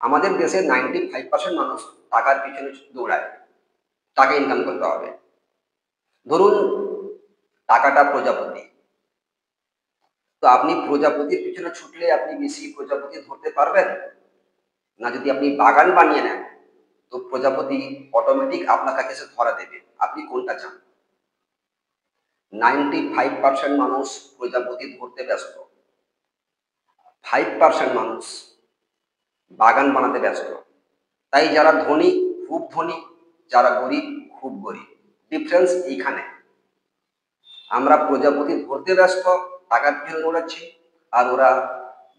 আমাদের দেশে 95% মানুষ টাকার পিছনে দৌড়ায়, টাকা ইনকাম করতে হবে। ধরুন টাকাটা প্রজাপতি, তো আপনি প্রজাপতির পিছনে ছুটলে আপনি বেশি প্রজাপতি ধরতে পারবেন না। যদি আপনি বাগান বানিয়ে নেন তো প্রজাপতি অটোমেটিক আপনার কাছে এসে ধরা দেবে। আপনি কোনটা চান? 95% মানুষ প্রজাপতি ধরতে ব্যস্ত, 5% মানুষ বাগান বানাতে ব্যস্ত। তাই যারা ধনী খুব ধনী, যারা গরিব খুব গরিব। ডিফারেন্স এইখানে। আমরা প্রজাপতি ধরতে ব্যস্ত, টাকার পিছনে দৌড়াচ্ছি, আর ওরা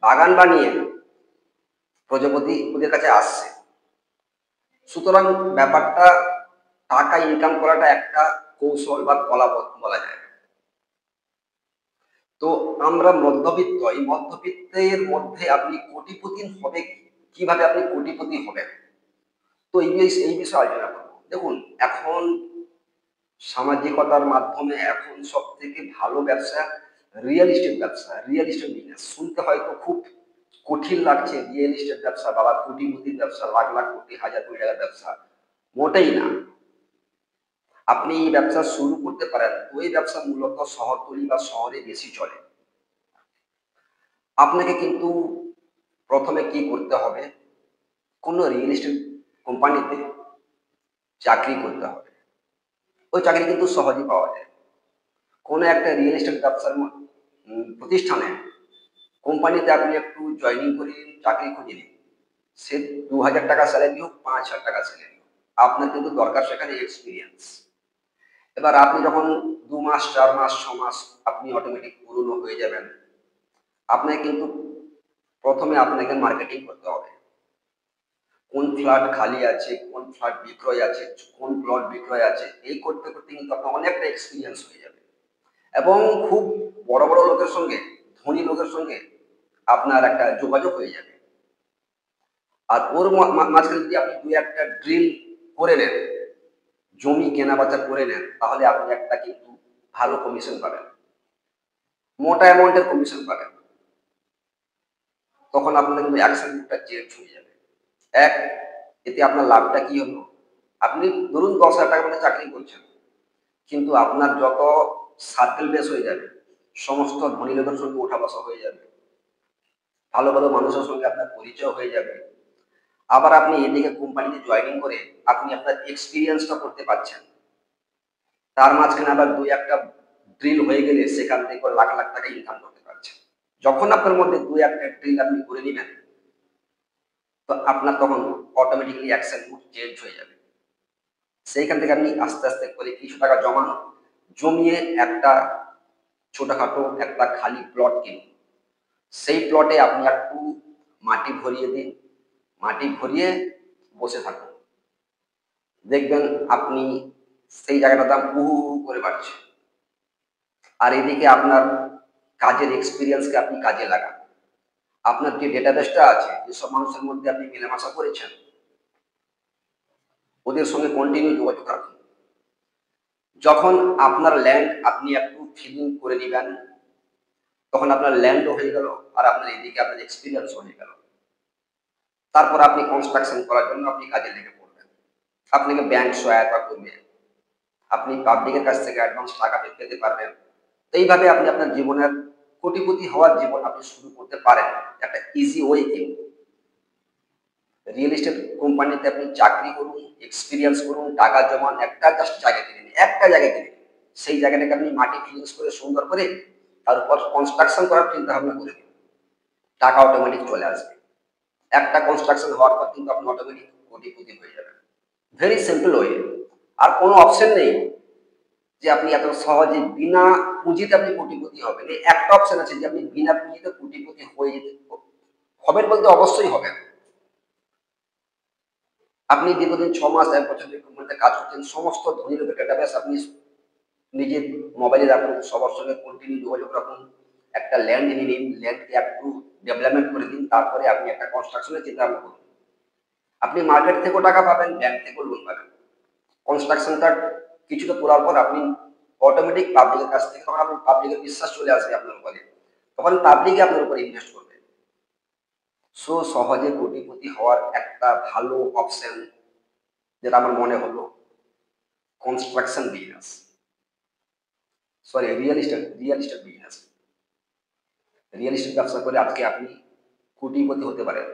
বাগান বানিয়ে প্রজাপতি ওদের কাছে আসছে। সুতরাং ব্যাপারটা, টাকা ইনকাম করাটা একটা কৌশল বা কলা বলা যায়। তো আমরা মধ্যবিত্ত, এই মধ্যবিত্তের মধ্যে আপনি কোটিপতি হবে কিভাবে, আপনি কোটিপতি হবেন, তো এই বিষয়ে আলোচনা করবো। দেখুন, এখন সামাজিকতার মাধ্যমে এখন সব থেকে ভালো ব্যবসা রিয়েল এস্টেট ব্যবসা, রিয়েল এস্টেট বিজনেস। শুনতে হয়তো খুব কঠিন লাগছে, রিয়েল এস্টেট ব্যবসা, বাবা কোটিপতির ব্যবসা, লাখ লাখ কোটি হাজার কোটি টাকার ব্যবসা। মোটেই না। আপনি এই ব্যবসা শুরু করতে পারেন, ওই ব্যবসা মূলত শহরতলি বা শহরে বেশি চলে। আপনাকে কিন্তু প্রথমে কি করতে হবে, কোনো রিয়েল এস্টেট কোম্পানিতে চাকরি করতে হবে। ওই চাকরি কিন্তু সহজেই পাওয়া যায়। কোনো একটা রিয়েল এস্টেট ব্যবসার প্রতিষ্ঠানে, কোম্পানিতে আপনি একটু জয়েনিং করে নিন, চাকরি খুঁজে নিন। সে 2000 টাকা স্যালারি হোক, 5000 টাকা স্যালারি হোক, আপনার কিন্তু দরকার সেখানে এক্সপিরিয়েন্স। এবার আপনি যখন 2 মাস 4 মাস 6 মাস আপনি অটোমেটিক পুরনো হয়ে যাবেন, আপনাকে কিন্তু প্রথমে আপনাকে মার্কেটিং করতে হবে। কোন ফ্ল্যাট খালি আছে, কোন ফ্ল্যাট বিক্রয় আছে, কোন প্লট বিক্রয় আছে, এই করতে করতে কিন্তু আপনার অনেকটা এক্সপিরিয়েন্স হয়ে যাবে। এবং খুব বড় বড় লোকের সঙ্গে, ধনী লোকের সঙ্গে আপনার একটা যোগাযোগ হয়ে যাবে। আর ওর মাঝখানে যদি আপনি 2-1টা ড্রিল করে নেন, জমি কেনা বেচা করে নেন, তাহলে আপনি একটা কিন্তু ভালো কমিশন পাবেন, মোটা অ্যামাউন্টের কমিশন পাবেন। তখন আপনার কিন্তু অ্যাকশন গ্রুপটা চেঞ্জ হয়ে যাবে। এক, এতে আপনার লাভটা কি হলো, আপনি ধরুন 10,000 টাকা মানে চাকরি করছেন, কিন্তু আপনার যত সার্কেল বেস হয়ে যাবে, সমস্ত ধনী লোকের সঙ্গে ওঠা বসা হয়ে যাবে, ভালো ভালো মানুষের সঙ্গে আপনার পরিচয় হয়ে যাবে। আবার আপনি এদিকে কোম্পানিতে জয়েনিং করে আপনি আপনার এক্সপিরিয়েন্সটা করতে পারছেন। তার মাঝখানে আবার 2-1টা ড্রিল হয়ে গেলে সেখান থেকে লাখ লাখ টাকা ইনকাম করতে পারছেন। যখন আপনার মধ্যে 2-1টা ড্রিল আপনি করে নেবেন, তো আপনার তখন অটোমেটিক্যালি অ্যাকশন মুড চেঞ্জ হয়ে যাবে। সেইখান থেকে আপনি আস্তে আস্তে করে কিছু টাকা জমান, জমিয়ে একটা ছোটখাটো একটা খালি প্লট কিনুন। সেই প্লটে আপনি একটু মাটি ভরিয়ে দিন, মাটি ভরিয়ে বসে থাকুন। দেখবেন আপনি সেই জায়গাটার দাম হু হু হু করে বাড়ছে। আর এদিকে আপনার কাজের এক্সপিরিয়েন্সকে আপনি কাজে লাগান। আপনার যে ডেটাবেসটা আছে, যেসব মানুষের মধ্যে আপনি মেলামেশা করেছেন, ওদের সঙ্গে কন্টিনিউ যোগাযোগ রাখুন। যখন আপনার ল্যান্ড আপনি একটু ফিলিং করে নিবেন, তখন আপনার ল্যান্ডও হয়ে গেল, আর আপনার এদিকে আপনার এক্সপিরিয়েন্সও হয়ে গেল। তারপর আপনি কনস্ট্রাকশন করার জন্য আপনি কাজে লেগে পড়বেন। আপনাকে ব্যাংক সহায়তা করবে, আপনি পাবলিকের কাছ থেকে অ্যাডভান্স টাকা পেতে পারবেন। এইভাবে আপনি আপনার জীবনের কোটিপতি হওয়ার জীবন আপনি শুরু করতে পারেন। একটা ইজি ওয়ে কিন্তু। রিয়েল এস্টেট কোম্পানিতে আপনি চাকরি করুন, এক্সপিরিয়েন্স করুন, টাকা জমান, একটা জাস্ট জায়গা কিনে নিন, একটা জায়গা কিনে নিন। সেই জায়গাটাকে আপনি মাটি ফিনিশ করে সুন্দর করে তারপর কনস্ট্রাকশন করার চিন্তা ভাবনা করে দিন, টাকা অটোমেটিক চলে আসবে। একটা কনস্ট্রাকশন হওয়ার পর কিন্তু আপনি অটোমেটিক কোটিপতি হয়ে যাবেন। Very simple way. আর কোনো অপশন নেই যে আপনি এত সহজে বিনা পুঁজিতে আপনি কোটিপতি হবেন। এই একটা অপশন আছে যে আপনি বিনা পুঁজিতে কোটিপতি হয়ে যেতে হবেন, বলতে অবশ্যই হবেন। আপনি দীর্ঘদিন 6 মাস 1 বছর যে কোম্পানিতে কাজ করছেন, সমস্ত ধনী লোকের ডেটাবেস আপনি নিজের মোবাইলে রাখুন, সবার সঙ্গে কন্টিনিউ যোগাযোগ রাখুন। একটা ল্যান্ড নিয়ে নিন, ল্যান্ডকে একটু ডেভেলপমেন্ট করে দিন, তারপরে আপনি একটা কনস্ট্রাকশনের চিন্তা ভাবনা করুন। আপনি মার্কেট থেকেও টাকা পাবেন, ব্যাংক থেকেও লোন পাবেন। কনস্ট্রাকশনটা কিছুটা তোলার পর আপনি অটোমেটিক পাবলিকের কাছ থেকে, তখন আপনার পাবলিকের বিশ্বাস চলে আসবে আপনার উপরে, তখন পাবলিক আপনার উপরে ইনভেস্ট করবে। সো সহজে কোটিপতি হওয়ার একটা ভালো অপশন যেটা আমার মনে হলো, construction business, sorry real estate business. Real estate ব্যবসা করে আজকে আপনি কোটিপতি হতে পারেন।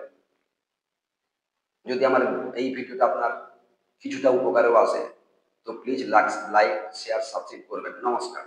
যদি আমার এই ভিডিওটা আপনার কিছুটা উপকারেও আসে, তো প্লিজ লাইক, শেয়ার, সাবস্ক্রাইব করবেন। নমস্কার।